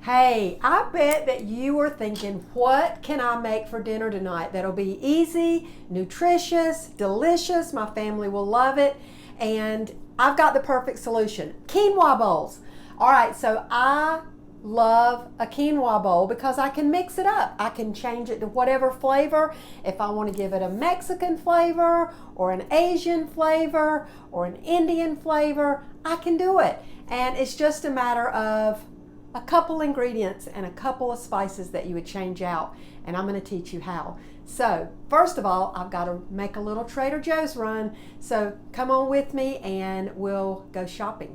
Hey, I bet that you are thinking, what can I make for dinner tonight that'll be easy, nutritious, delicious, my family will love it, and I've got the perfect solution. Quinoa bowls. All right, so I love a quinoa bowl because I can mix it up. I can change it to whatever flavor. If I want to give it a Mexican flavor or an Asian flavor or an Indian flavor, I can do it. And it's just a matter of a couple ingredients and a couple of spices that you would change out, and I'm going to teach you how. So first of all, I've got to make a little Trader Joe's run, so come on with me and we'll go shopping.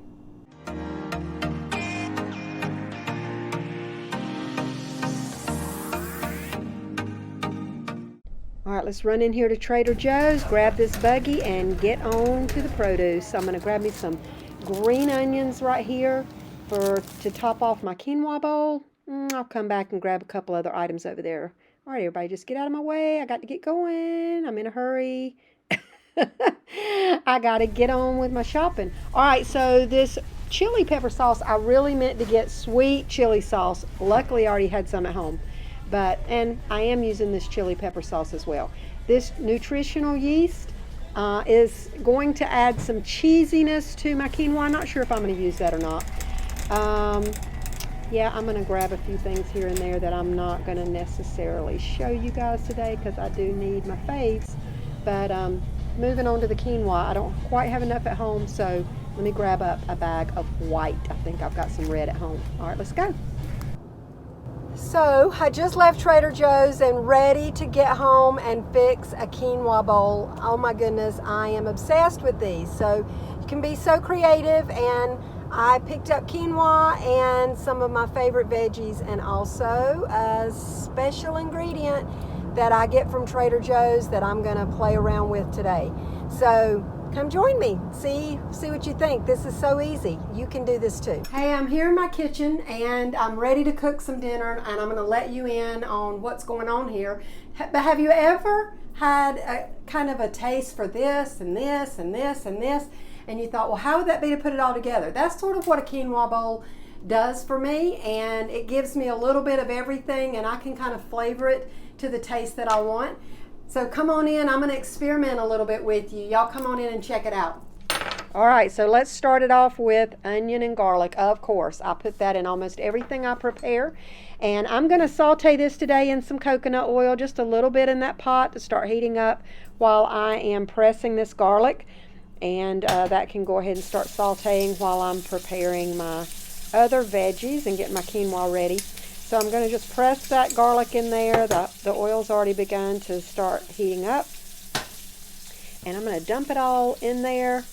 All right, let's run in here to Trader Joe's, grab this buggy, and get on to the produce. I'm going to grab me some green onions right here to top off my quinoa bowl. I'll come back and grab a couple other items over there. All right, everybody, just get out of my way. I got to get going. I'm in a hurry. I got to get on with my shopping. All right, so this chili pepper sauce, I really meant to get sweet chili sauce. Luckily, I already had some at home. And I am using this chili pepper sauce as well. This nutritional yeast is going to add some cheesiness to my quinoa. I'm not sure if I'm going to use that or not. Yeah, I'm going to grab a few things here and there that I'm not going to necessarily show you guys today because I do need my faves. But moving on to the quinoa, I don't quite have enough at home, so let me grab up a bag of white. I think I've got some red at home. All right, let's go. So I just left Trader Joe's and ready to get home and fix a quinoa bowl. Oh my goodness, I am obsessed with these. So you can be so creative, and I picked up quinoa and some of my favorite veggies, and also a special ingredient that I get from Trader Joe's that I'm going to play around with today. So come join me. See what you think. This is so easy. You can do this too. Hey, I'm here in my kitchen and I'm ready to cook some dinner, and I'm going to let you in on what's going on here. But have you ever had a kind of a taste for this and this and this and this, and you thought, well, how would that be to put it all together? That's sort of what a quinoa bowl does for me, and it gives me a little bit of everything, and I can kind of flavor it to the taste that I want. So come on in. I'm going to experiment a little bit with you. Y'all come on in and check it out. All right, so let's start it off with onion and garlic. Of course, I put that in almost everything I prepare. And I'm going to saute this today in some coconut oil, just a little bit in that pot to start heating up while I am pressing this garlic. And that can go ahead and start sauteing while I'm preparing my other veggies and getting my quinoa ready. So I'm going to just press that garlic in there. The oil's already begun to start heating up. And I'm going to dump it all in there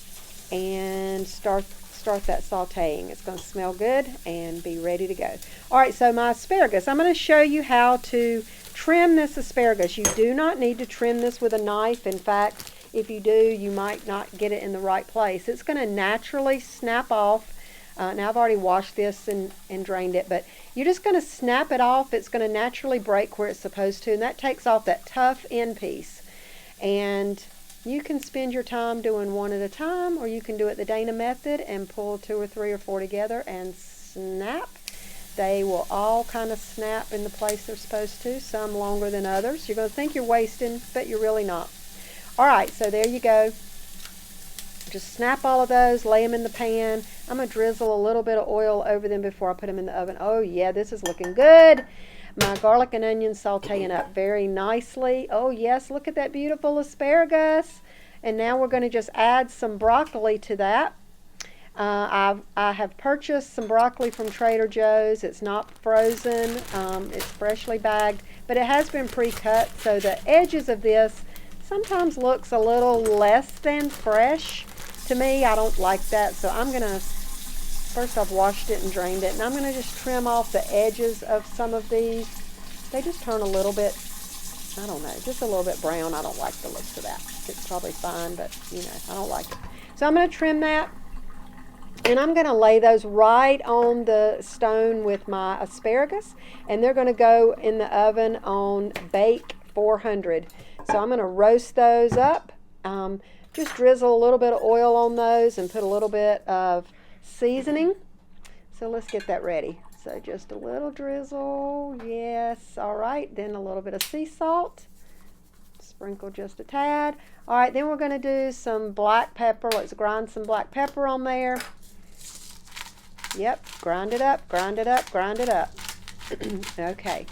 and start that sauteing. It's going to smell good and be ready to go. All right, so my asparagus. I'm going to show you how to trim this asparagus. You do not need to trim this with a knife. In fact, if you do, you might not get it in the right place. It's going to naturally snap off. Now I've already washed this and drained it, but you're just going to snap it off. It's going to naturally break where it's supposed to, and that takes off that tough end piece. And you can spend your time doing one at a time, or you can do it the Dana method and pull 2 or 3 or 4 together and snap. They will all kind of snap in the place they're supposed to, some longer than others. You're going to think you're wasting, but you're really not. All right, so there you go. Just snap all of those, lay them in the pan. I'm going to drizzle a little bit of oil over them before I put them in the oven. Oh yeah, this is looking good. My garlic and onions sauteing up very nicely. Oh yes, look at that beautiful asparagus. And now we're going to just add some broccoli to that. I have purchased some broccoli from Trader Joe's. It's not frozen. It's freshly bagged, but it has been pre-cut, so the edges of this sometimes looks a little less than fresh. To me, I don't like that, so I'm going to, first I've washed it and drained it, and I'm going to just trim off the edges of some of these. They just turn a little bit, I don't know, just a little bit brown. I don't like the looks of that. It's probably fine, but, you know, I don't like it. So I'm going to trim that, and I'm going to lay those right on the stone with my asparagus, and they're going to go in the oven on bake 400. So I'm going to roast those up. Just drizzle a little bit of oil on those and put a little bit of seasoning. So let's get that ready. So just a little drizzle, yes, all right, then a little bit of sea salt, sprinkle just a tad. All right, then we're gonna do some black pepper. Let's grind some black pepper on there. Yep, grind it up, grind it up, grind it up. Okay,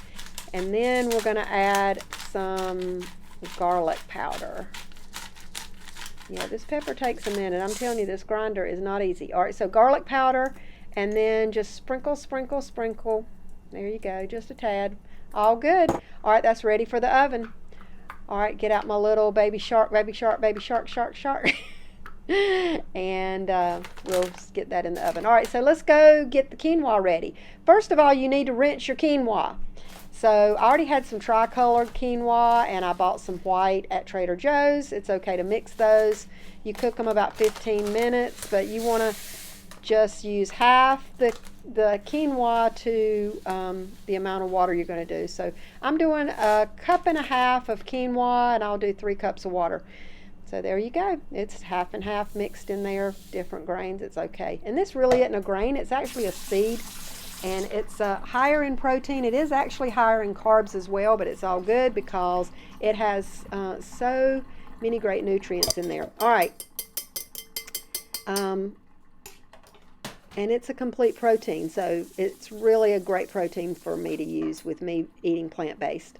and then we're gonna add some garlic powder. Yeah, this pepper takes a minute. I'm telling you, this grinder is not easy. All right, so garlic powder, and then just sprinkle, sprinkle, sprinkle. There you go, just a tad. All good. All right, that's ready for the oven. All right, get out my little baby shark, baby shark, baby shark, shark, shark. And we'll get that in the oven. All right, so let's go get the quinoa ready. First of all, you need to rinse your quinoa. So I already had some tricolored quinoa, and I bought some white at Trader Joe's. It's okay to mix those. You cook them about 15 minutes, but you want to just use half the quinoa to the amount of water you're going to do. So I'm doing 1.5 cups of quinoa, and I'll do 3 cups of water. So there you go. It's half and half mixed in there, different grains. It's okay. And this really isn't a grain. It's actually a seed, and it's higher in protein. It is actually higher in carbs as well, but it's all good because it has so many great nutrients in there. All right. And it's a complete protein, so it's really a great protein for me to use with me eating plant-based.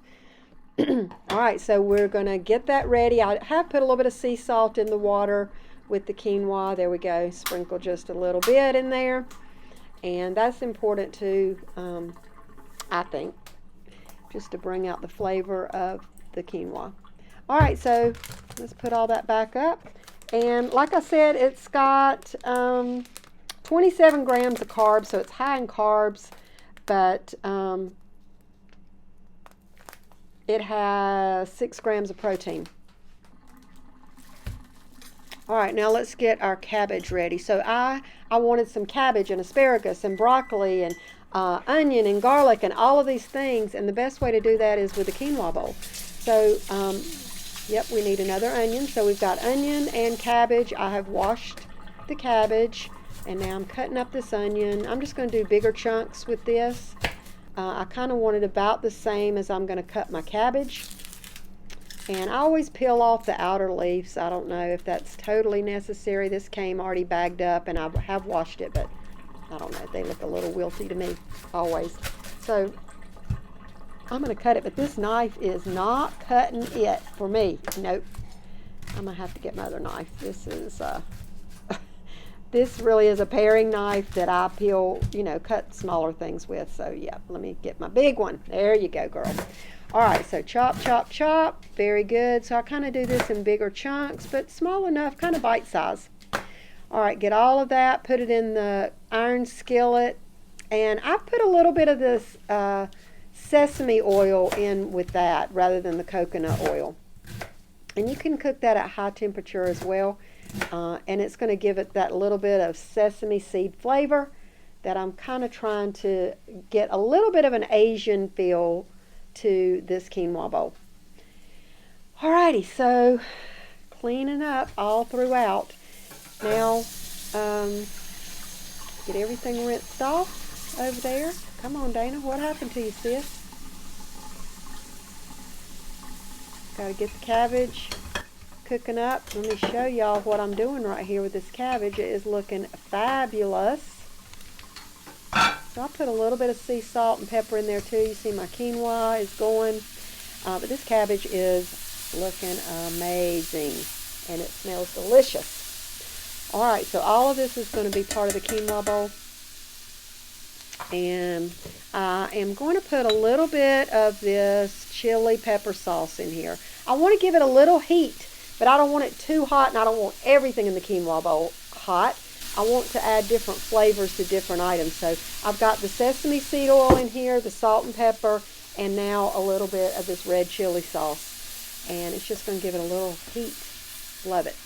All right, so we're going to get that ready. I have put a little bit of sea salt in the water with the quinoa. There we go. Sprinkle just a little bit in there. And that's important too, I think, just to bring out the flavor of the quinoa. All right, so let's put all that back up. And like I said, it's got 27 grams of carbs, so it's high in carbs, but it has 6 grams of protein. All right, now let's get our cabbage ready. So I wanted some cabbage and asparagus and broccoli and onion and garlic and all of these things, and the best way to do that is with a quinoa bowl. So, yep, we need another onion. So we've got onion and cabbage. I have washed the cabbage, and now I'm cutting up this onion. I'm just going to do bigger chunks with this. I kind of want it about the same as I'm going to cut my cabbage. And I always peel off the outer leaves. I don't know if that's totally necessary. This came already bagged up, and I have washed it, but I don't know. They look a little wilty to me, always. So I'm going to cut it, but this knife is not cutting it for me. Nope. I'm going to have to get my other knife. This is... This really is a paring knife that I peel, cut smaller things with. So, yeah, let me get my big one. There you go, girl. All right, so chop, chop, chop. Very good. So I kind of do this in bigger chunks, but small enough, kind of bite size. All right, get all of that, put it in the iron skillet. And I put a little bit of this sesame oil in with that rather than the coconut oil. And you can cook that at high temperature as well. And it's going to give it that little bit of sesame seed flavor that I'm kind of trying to get a little bit of an Asian feel to this quinoa bowl. Alrighty, so cleaning up all throughout. Now, get everything rinsed off over there. Come on, Dana, what happened to you, sis? Got to get the cabbage cooking up. Let me show y'all what I'm doing right here with this cabbage. It is looking fabulous. So I put a little bit of sea salt and pepper in there too. You see my quinoa is going. But this cabbage is looking amazing, and it smells delicious. All right, so all of this is going to be part of the quinoa bowl. And I am going to put a little bit of this chili pepper sauce in here. I want to give it a little heat, but I don't want it too hot, and I don't want everything in the quinoa bowl hot. I want to add different flavors to different items. So I've got the sesame seed oil in here, the salt and pepper, and now a little bit of this red chili sauce. And it's just going to give it a little heat. Love it.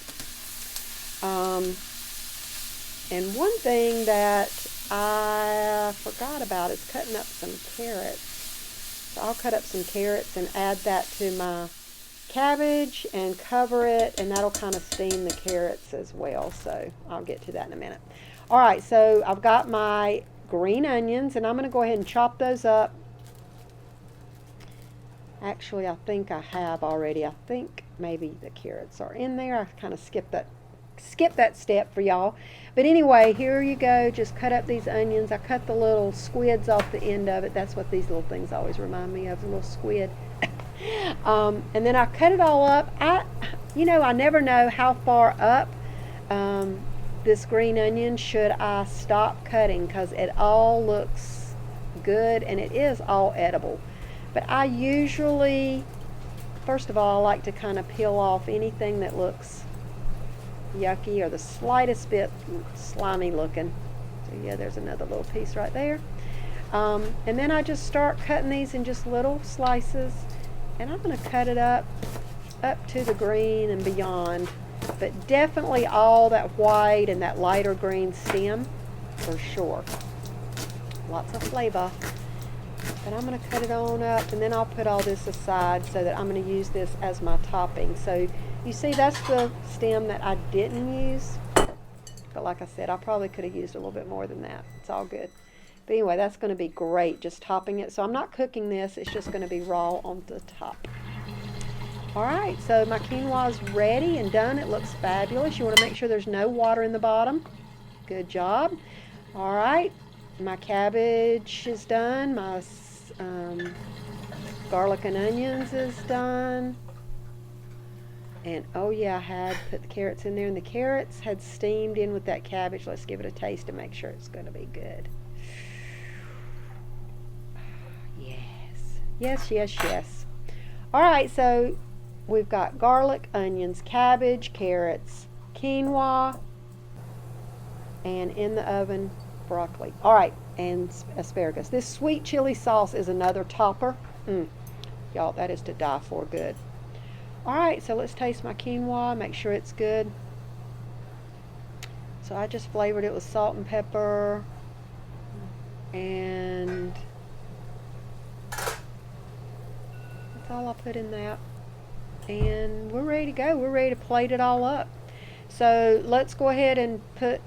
And one thing that I forgot about is cutting up some carrots. So I'll cut up some carrots and add that to my cabbage and cover it, and that'll kind of steam the carrots as well. So I'll get to that in a minute. All right, so I've got my green onions, and I'm going to go ahead and chop those up. Actually, I think I have already. I think maybe the carrots are in there. I kind of skipped that step for y'all. But anyway, here you go. Just cut up these onions. I cut the little squids off the end of it. That's what these little things always remind me of, a little squid. And then I cut it all up. I never know how far up this green onion should I stop cutting, because it all looks good and it is all edible. But I usually, first of all, I like to kind of peel off anything that looks yucky or the slightest bit slimy looking. So yeah, there's another little piece right there. And then I just start cutting these in just little slices, and I'm going to cut it up to the green and beyond, but definitely all that white and that lighter green stem for sure. Lots of flavor. But I'm going to cut it on up, and then I'll put all this aside so that I'm going to use this as my topping. So you see, that's the stem that I didn't use, but like I said, I probably could have used a little bit more than that. It's all good. But anyway, that's going to be great, just topping it. So I'm not cooking this, it's just going to be raw on the top. All right, so my quinoa is ready and done. It looks fabulous. You want to make sure there's no water in the bottom. Good job. All right, my cabbage is done. My garlic and onions is done. And oh yeah, I had put the carrots in there, and the carrots had steamed in with that cabbage. Let's give it a taste to make sure it's going to be good. Yes. All right, so we've got garlic, onions, cabbage, carrots, quinoa, and in the oven, broccoli. All right, and asparagus. This sweet chili sauce is another topper. Y'all, that is to die for good. All right, so let's taste my quinoa, make sure it's good. So I just flavored it with salt and pepper, and that's all I put in that. And we're ready to go. We're ready to plate it all up. So let's go ahead and put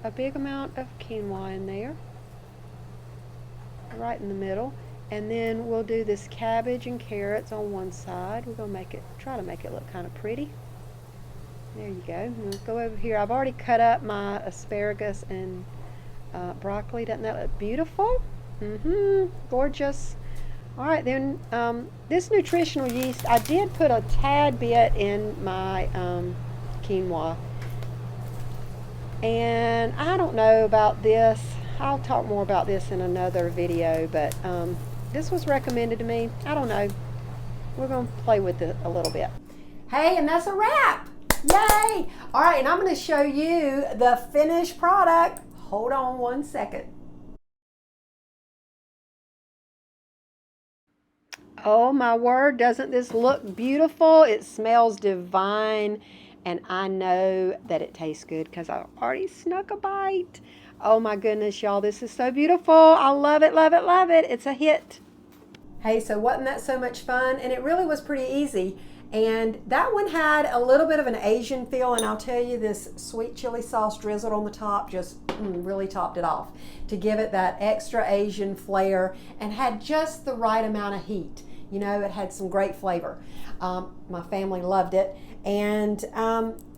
a big amount of quinoa in there, right in the middle. And then we'll do this cabbage and carrots on one side. We're going to try to make it look kind of pretty. There you go. We'll go over here. I've already cut up my asparagus and broccoli. Doesn't that look beautiful? Gorgeous. All right, then this nutritional yeast, I did put a tad bit in my quinoa. And I don't know about this. I'll talk more about this in another video, but this was recommended to me. I don't know. We're going to play with it a little bit. Hey, and that's a wrap. Yay! All right, and I'm going to show you the finished product. Hold on one second. Oh my word, doesn't this look beautiful? It smells divine, and I know that it tastes good because I already snuck a bite. Oh my goodness, y'all, this is so beautiful. I love it, love it, love it. It's a hit. Hey, so wasn't that so much fun? And it really was pretty easy. And that one had a little bit of an Asian feel, and I'll tell you, this sweet chili sauce drizzled on the top just really topped it off to give it that extra Asian flair, and had just the right amount of heat. You know, it had some great flavor. My family loved it. And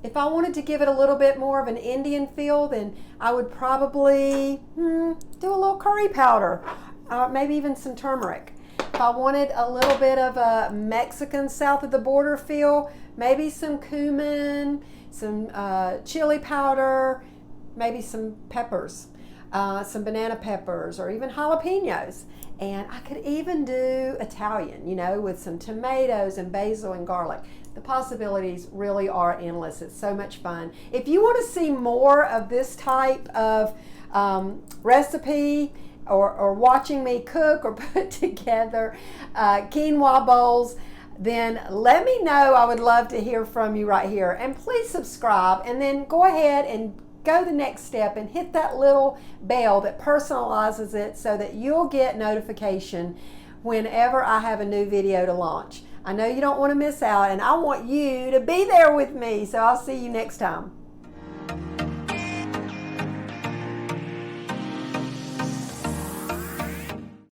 if I wanted to give it a little bit more of an Indian feel, then I would probably do a little curry powder, maybe even some turmeric. If I wanted a little bit of a Mexican south of the border feel, maybe some cumin, some chili powder, maybe some peppers, some banana peppers, or even jalapenos. And I could even do Italian, you know, with some tomatoes and basil and garlic. The possibilities really are endless. It's so much fun. If you want to see more of this type of recipe, or watching me cook or put together quinoa bowls, then let me know. I would love to hear from you right here. And please subscribe, and then go ahead and go the next step and hit that little bell that personalizes it so that you'll get notification whenever I have a new video to launch. I know you don't want to miss out, and I want you to be there with me. So I'll see you next time.